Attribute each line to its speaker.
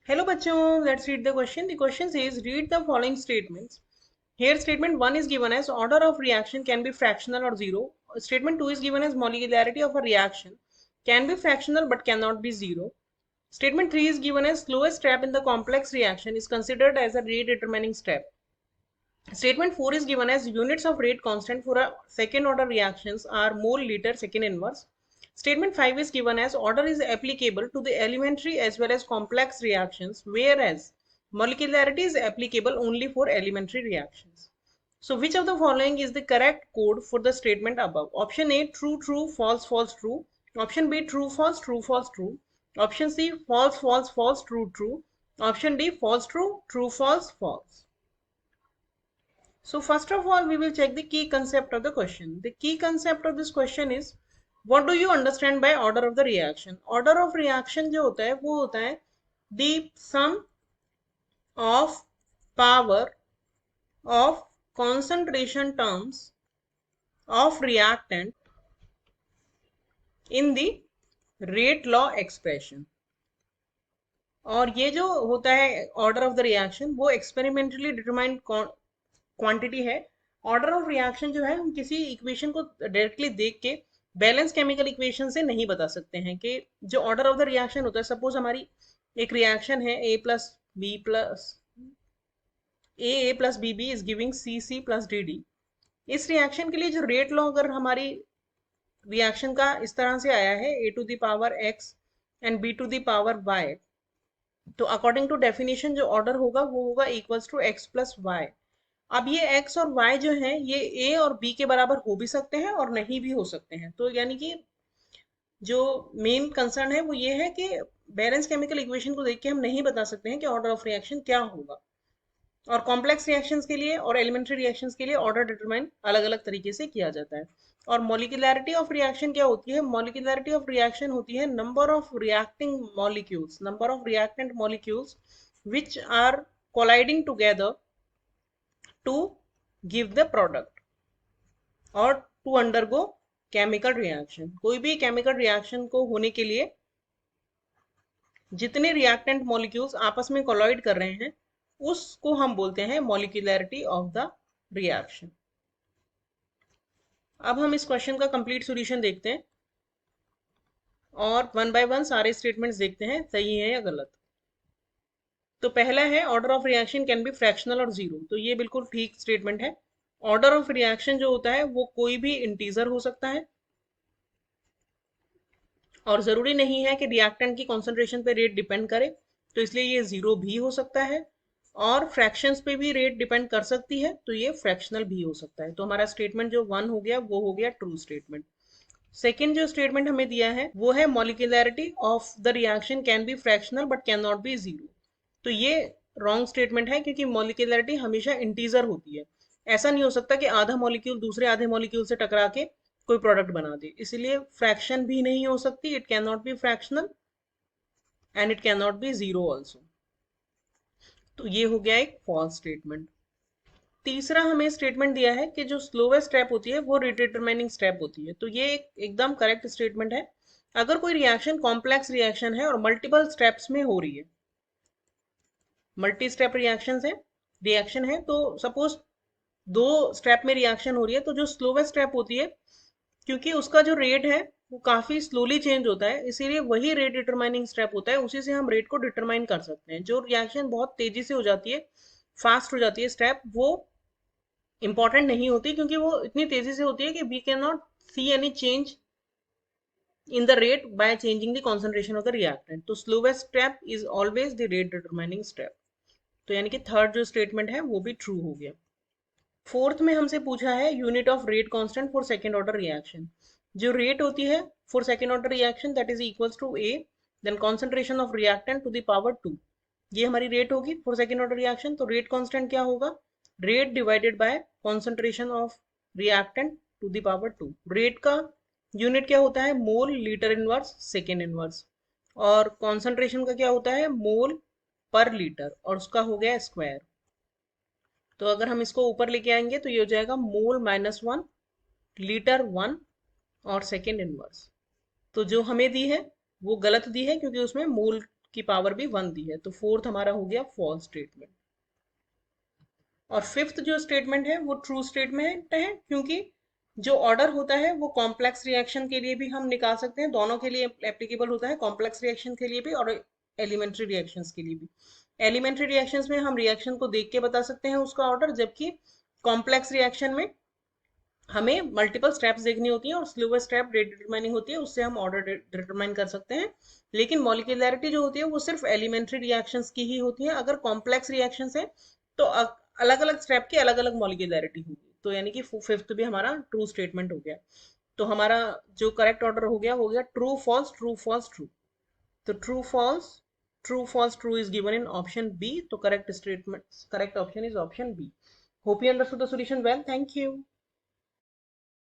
Speaker 1: Hello bachcho, let's read the question. The question says read the following statements. Here statement 1 is given as order of reaction can be fractional or zero. Statement 2 is given as molecularity of a reaction can be fractional but cannot be zero. Statement 3 is given as slowest step in the complex reaction is considered as a rate determining step. Statement 4 is given as units of rate constant for a second order reactions are mole liter second inverse. Statement 5 is given as order is applicable to the elementary as well as complex reactions, whereas molecularity is applicable only for elementary reactions. So which of the following is the correct code for the statement above? Option A, true, true, false, false, true. Option B, true, false, true, false, true. Option C, false, false, false, true, true. Option D, false, true, true, false, false. So first of all, we will check the key concept of the question. The key concept of this question is, what do you understand by order of the reaction? Order of reaction जो होता है वो होता है the sum of power of concentration terms of reactant in the rate law expression. और ये जो होता है ऑर्डर ऑफ द रिएक्शन वो एक्सपेरिमेंटली डिटरमाइंड क्वांटिटी है. ऑर्डर ऑफ रिएक्शन जो है हम किसी इक्वेशन को डायरेक्टली देख के बैलेंस केमिकल इक्वेशन से नहीं बता सकते हैं कि जो ऑर्डर ऑफ द रिएक्शन होता है. सपोज हमारी एक रिएक्शन है A plus B B is giving C C plus D D. इस रिएक्शन के लिए जो रेट लॉ अगर हमारी रिएक्शन का इस तरह से आया है A to the power X and B to the power Y, तो अकॉर्डिंग टू डेफिनेशन जो ऑर्डर होगा वो होगा equals to X plus Y. अब ये x और y जो है ये a और b के बराबर हो भी सकते हैं और नहीं भी हो सकते हैं. तो यानी कि जो मेन कंसर्न है वो ये है कि बैलेंस केमिकल इक्वेशन को देख के हम नहीं बता सकते हैं कि ऑर्डर ऑफ रिएक्शन क्या होगा. और कॉम्प्लेक्स रिएक्शंस के लिए और एलिमेंट्री रिएक्शंस के लिए ऑर्डर डिटरमाइन अलग अलग तरीके से किया जाता है. और मॉलिक्यूलैरिटी ऑफ रिएक्शन क्या होती है? मॉलिक्यूलैरिटी ऑफ रिएक्शन होती है number of reacting molecules, number of reactant molecules which are colliding together to give the product और to undergo chemical reaction. कोई भी chemical reaction को होने के लिए जितने reactant molecules आपस में colloid कर रहे हैं उसको हम बोलते हैं molecularity of the reaction. अब हम इस क्वेश्चन का कंप्लीट सॉल्यूशन देखते हैं और वन बाय वन सारे स्टेटमेंट्स देखते हैं सही है या गलत. तो पहला है order of reaction can be fractional और जीरो. तो ये बिल्कुल ठीक स्टेटमेंट है. ऑर्डर ऑफ रिएक्शन जो होता है वो कोई भी इंटीजर हो सकता है और जरूरी नहीं है कि रिएक्टेंट की कॉन्सेंट्रेशन पे रेट डिपेंड करे, तो इसलिए ये जीरो भी हो सकता है. और फ्रैक्शंस पे भी रेट डिपेंड कर सकती है तो ये फ्रैक्शनल भी हो सकता है. तो हमारा स्टेटमेंट जो वन हो गया वो हो गया ट्रू स्टेटमेंट. सेकेंड जो स्टेटमेंट हमें दिया है वो है molecularity of the reaction can be fractional but can not be zero. तो ये रॉन्ग स्टेटमेंट है क्योंकि मॉलिक्यूलैरिटी हमेशा इंटीजर होती है. ऐसा नहीं हो सकता कि आधा मॉलिक्यूल दूसरे आधे मॉलिक्यूल से टकरा के कोई प्रोडक्ट बना दे. इसलिए फ्रैक्शन भी नहीं हो सकती. It can not B fractional and it can not be zero also. तो ये हो गया एक फॉल्स स्टेटमेंट. तीसरा हमें स्टेटमेंट दिया है कि जो स्लोवेस्ट स्टेप होती है वो डिटरमाइनिंग स्टेप होती है. तो ये एकदम करेक्ट स्टेटमेंट है. अगर कोई रिएक्शन कॉम्प्लेक्स रिएक्शन है और मल्टीपल स्टेप्स में हो रही है, मल्टी स्टेप रिएक्शन है, तो सपोज दो स्टेप में रिएक्शन हो रही है, तो जो स्लोवेस्ट स्टेप होती है क्योंकि उसका जो रेट है वो काफी स्लोली चेंज होता है, इसीलिए वही रेट डिटरमाइनिंग स्टेप होता है. उसी से हम रेट को डिटरमाइन कर सकते हैं. जो रिएक्शन बहुत तेजी से हो जाती है, फास्ट हो जाती है स्टेप, वो इंपॉर्टेंट नहीं होती क्योंकि वो इतनी तेजी से होती है कि we can not see any change in the rate by changing the concentration of the reactant. तो slowest step is always the rate determining step. तो यानी कि थर्ड जो स्टेटमेंट है वो भी ट्रू हो गया. फोर्थ में हमसे पूछा है unit of rate constant for second order reaction. जो रेट होती है for second order reaction that is equals to A then concentration of reactant to the power 2. ये हमारी रेट होगी फॉर सेकेंड ऑर्डर रिएक्शन. तो रेट कांस्टेंट क्या होगा? Rate divided by concentration of reactant to the power 2. Rate का unit क्या होता है? Mole litre inverse second inverse. और कॉन्सेंट्रेशन का क्या होता है? मोल पर लीटर, और उसका हो गया स्क्वायर. तो अगर हम इसको ऊपर लेके आएंगे तो ये हो जाएगा मोल माइनस 1 लीटर 1 और सेकेंड इनवर्स. तो जो हमें दी है वो गलत दी है क्योंकि उसमें मोल की पावर भी 1 दी है, तो फोर्थ हमारा हो गया फॉल्स स्टेटमेंट। और फिफ्थ जो स्टेटमेंट है वो ट्रू स्टेटमेंट है, क्योंकि जो ऑर्डर होता है वो कॉम्प्लेक्स रिएक्शन के लिए भी हम निकाल सकते हैं, दोनों के लिए एप्लीकेबल होता है, कॉम्प्लेक्स रिएक्शन के लिए भी और एलिमेंट्री रिएक्शंस के लिए भी। एलिमेंट्री रिएक्शंस में हम रिएक्शन को देख के बता सकते हैं उसका ऑर्डर, जबकि कॉम्प्लेक्स रिएक्शन में हमें मल्टीपल स्टेप्स देखनी होती है और स्लोवेस्ट स्टेप रेट डिटरमाइनिंग होती है, उससे हम ऑर्डर डिटरमाइन कर सकते हैं। लेकिन मॉलिक्यूलैरिटी जो होती है वो सिर्फ एलिमेंट्री रिएक्शंस की ही होती है। अगर कॉम्प्लेक्स रिएक्शंस है तो अलग अलग स्टेप की अलग अलग मॉलिक्यूलैरिटी होगी। तो यानी कि फिफ्थ भी हमारा ट्रू स्टेटमेंट हो गया। तो हमारा जो करेक्ट ऑर्डर हो गया true false true false true. तो true false true is given in option B. तो correct statement, correct option is option B. Hope you understood the solution well. Thank you.